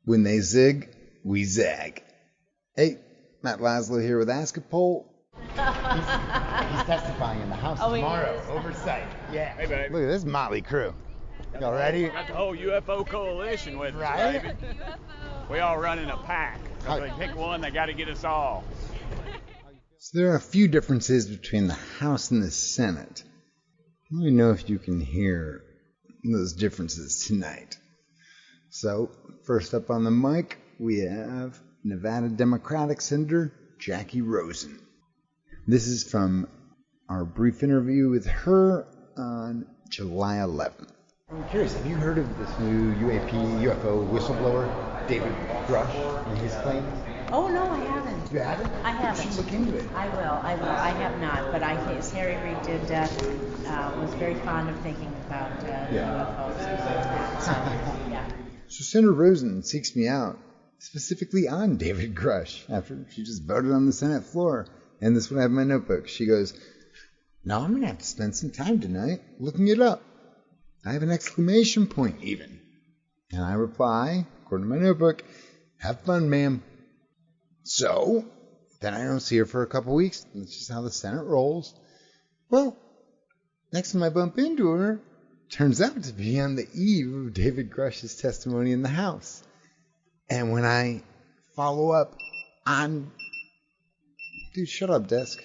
When they zig, we zag. Hey, Matt Laszlo here with Askapol. He's testifying in the House tomorrow. Oversight. Yeah. Hey, baby. Look at this motley crew. Y'all ready? Got the whole UFO coalition with us, Right? baby. We all run in a pack. If they pick one, they got to get us all. So there are a few differences between the House and the Senate. Let me know if you can hear those differences tonight. So, first up on the mic, we have Nevada Democratic Senator Jacky Rosen. This is from our brief interview with her on July 11th. I'm curious, have you heard of this new UFO whistleblower, David Grusch, and his claims? Oh, no, I haven't. You haven't? I haven't. You should look into it. I will. I have not, but Harry Reid was very fond of thinking about UFOs and things like that. So, yeah. So Senator Rosen seeks me out specifically on David Grusch after she just voted on the Senate floor. And this one I have in my notebook. She goes, "No, I'm going to have to spend some time tonight looking it up. I have an exclamation point even." And I reply, according to my notebook, "Have fun, ma'am." So then I don't see her for a couple weeks. That's just how the Senate rolls. Well, next time I bump into her, turns out to be on the eve of David Grusch's testimony in the House. And when I follow up on... Dude, shut up, desk.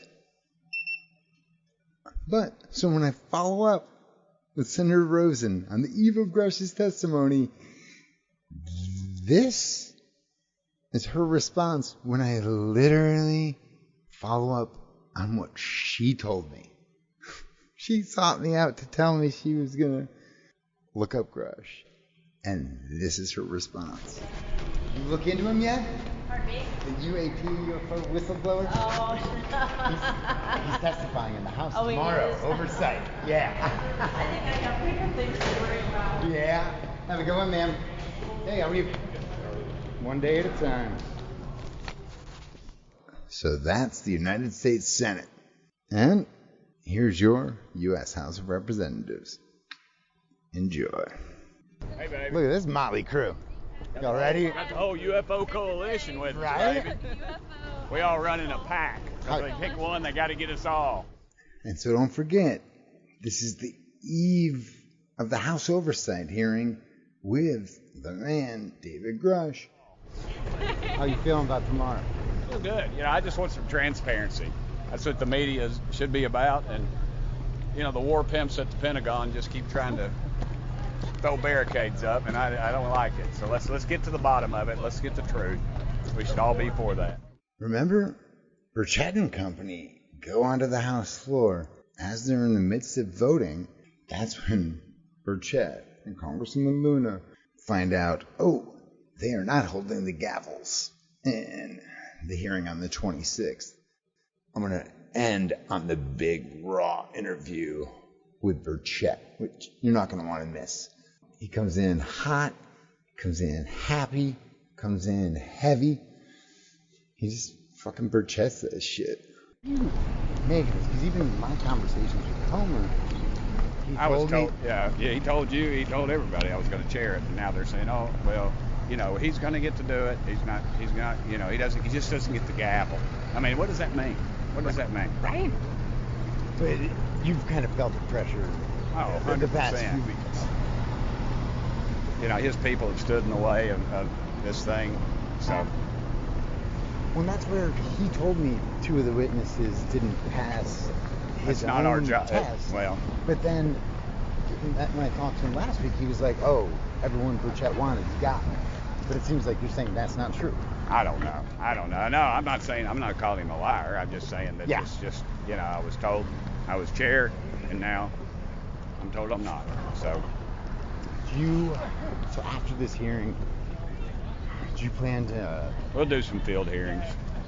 So when I follow up with Senator Rosen on the eve of Grusch's testimony, this is her response when I literally follow up on what she told me. She sought me out to tell me she was going to look up Grusch. And this is her response. You look into him yet? Pardon me? The UFO whistleblower? Oh, He's testifying in the House Oh, he tomorrow. is? Oversight. Yeah. I think I got bigger things to worry about. Yeah. Have a good one, ma'am. Hey, how are you? One day at a time. So that's the United States Senate. And here's your U.S. House of Representatives. Enjoy. Hey, baby. Look at this motley crew. Y'all ready? Got the whole UFO coalition with us, Right? baby. We all run in a pack. If they pick one, they got to get us all. And so don't forget, this is the eve of the House Oversight hearing with the man, David Grusch. How you feeling about tomorrow? Feel good. I just want some transparency. That's what the media should be about. And, the war pimps at the Pentagon just keep trying to throw barricades up, and I don't like it. So let's get to the bottom of it. Let's get the truth. We should all be for that. Remember, Burchett and company go onto the House floor as they're in the midst of voting. That's when Burchett and Congressman Luna find out, they are not holding the gavels in the hearing on the 26th. I'm going to end on the big, raw interview with Burchett, which you're not going to want to miss. He comes in hot, comes in happy, comes in heavy. He just fucking Burchett this shit. Because even in my conversations with Homer, he told me... he told you, he told everybody I was going to chair it. And now they're saying, he's going to get to do it. He just doesn't get the gavel. I mean, what does that mean? What does that mean? Right? But you've kind of felt the pressure in the past few weeks. His people have stood in the way of this thing. So. Well, that's where he told me two of the witnesses didn't pass his not our job. test. Well. But then when I talked to him last week, he was like, everyone Burchett wanted got me. But it seems like you're saying that's not true. I don't know. No, I'm not calling him a liar. I'm just saying that it's just, I was told I was chair, and now I'm told I'm not. So after this hearing, do you plan to... We'll do some field hearings,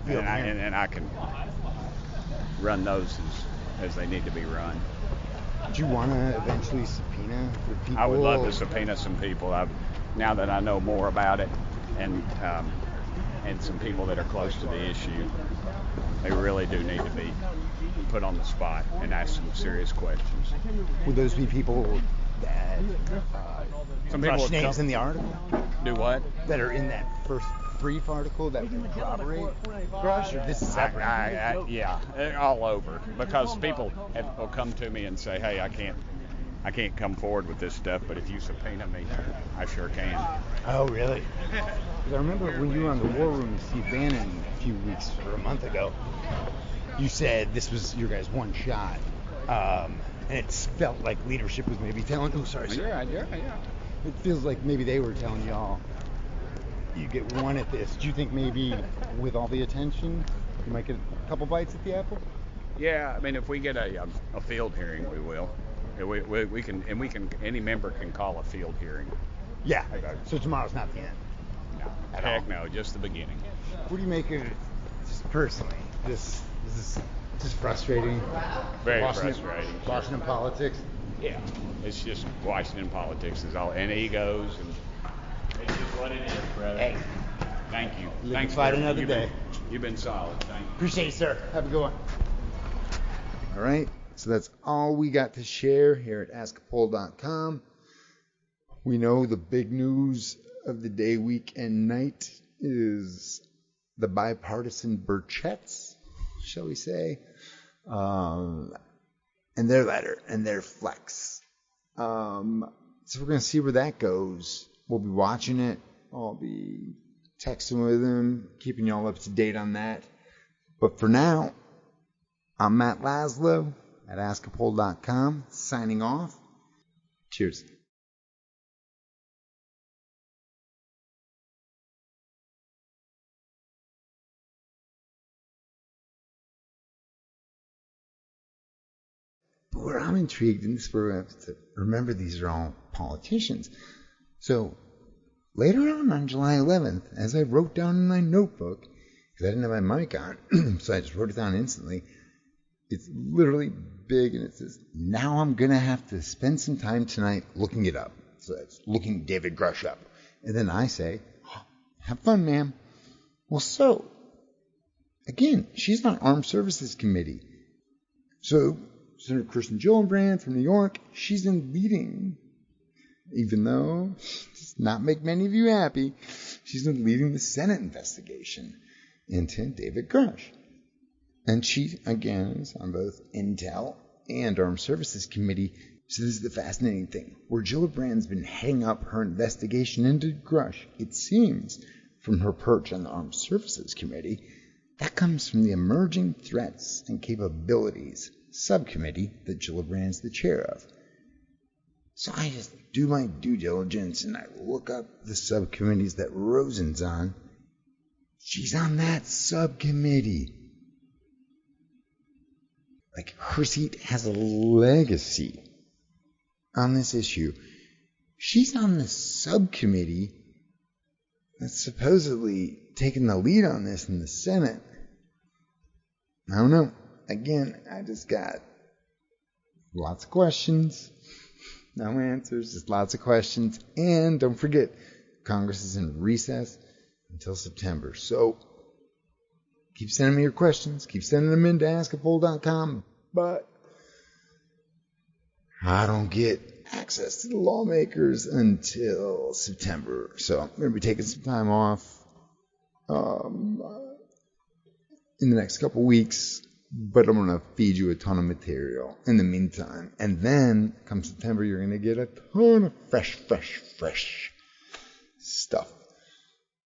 and I can run those as they need to be run. Do you want to eventually subpoena the people? I would love to subpoena some people. Now that I know more about it, and some people that are close to the issue, they really do need to be put on the spot and ask some serious questions. Would those be people that Some people Grusch would names come- in the article Do what? that are in that first brief article that would corroborate Grusch, or this is separate? Yeah, all over, because people will come to me and say, hey, I can't come forward with this stuff, but if you subpoena me, I sure can. Oh, really? 'Cause I remember when you were on the War Room with Steve Bannon a few weeks or a month ago, you said this was your guys' one shot, and it felt like leadership was maybe telling. Oh, sorry. Yeah. It feels like maybe they were telling y'all, you get one at this. Do you think maybe with all the attention, you might get a couple bites at the apple? Yeah, I mean, if we get a field hearing, we will. We can, any member can call a field hearing. Yeah. So tomorrow's not the end. No, heck no, just the beginning. What do you make of it, just personally? This is just frustrating. Very Washington- frustrating. Washington politics. Yeah, it's just Washington politics is all, and egos, and it's just what it is, brother. Hey. Thank you. Live Thanks to fight for- another you've day. You've been solid. Thank you. Appreciate it, sir. Have a good one. All right. So that's all we got to share here at askapol.com. We know the big news of the day, week, and night is the bipartisan Burchetts, shall we say, and their letter and their flex. So we're going to see where that goes. We'll be watching it. I'll be texting with them, keeping y'all up to date on that. But for now, I'm Matt Laszlo at askapol.com, signing off. Cheers. But where I'm intrigued, and this is where we have to remember these are all politicians. So later on July 11th, as I wrote down in my notebook, because I didn't have my mic on, so I just wrote it down instantly, it's literally big, and it says, now I'm going to have to spend some time tonight looking it up. So that's looking David Grusch up. And then I say, oh, have fun, ma'am. Well, so, again, she's on Armed Services Committee. So Senator Kirsten Gillibrand from New York, she's in leading, even though it does not make many of you happy, she's in leading the Senate investigation into David Grusch. And she, again, is on both Intel and Armed Services Committee. So this is the fascinating thing. Where Gillibrand's been heading up her investigation into Grusch, it seems, from her perch on the Armed Services Committee, that comes from the Emerging Threats and Capabilities Subcommittee that Gillibrand's the chair of. So I just do my due diligence and I look up the subcommittees that Rosen's on. She's on that subcommittee. Like, her seat has a legacy on this issue. She's on the subcommittee that's supposedly taking the lead on this in the Senate. I don't know. Again, I just got lots of questions. No answers, just lots of questions. And don't forget, Congress is in recess until September. So keep sending me your questions. Keep sending them in to askapol.com. But I don't get access to the lawmakers until September. So I'm going to be taking some time off in the next couple weeks. But I'm going to feed you a ton of material in the meantime. And then, come September, you're going to get a ton of fresh stuff.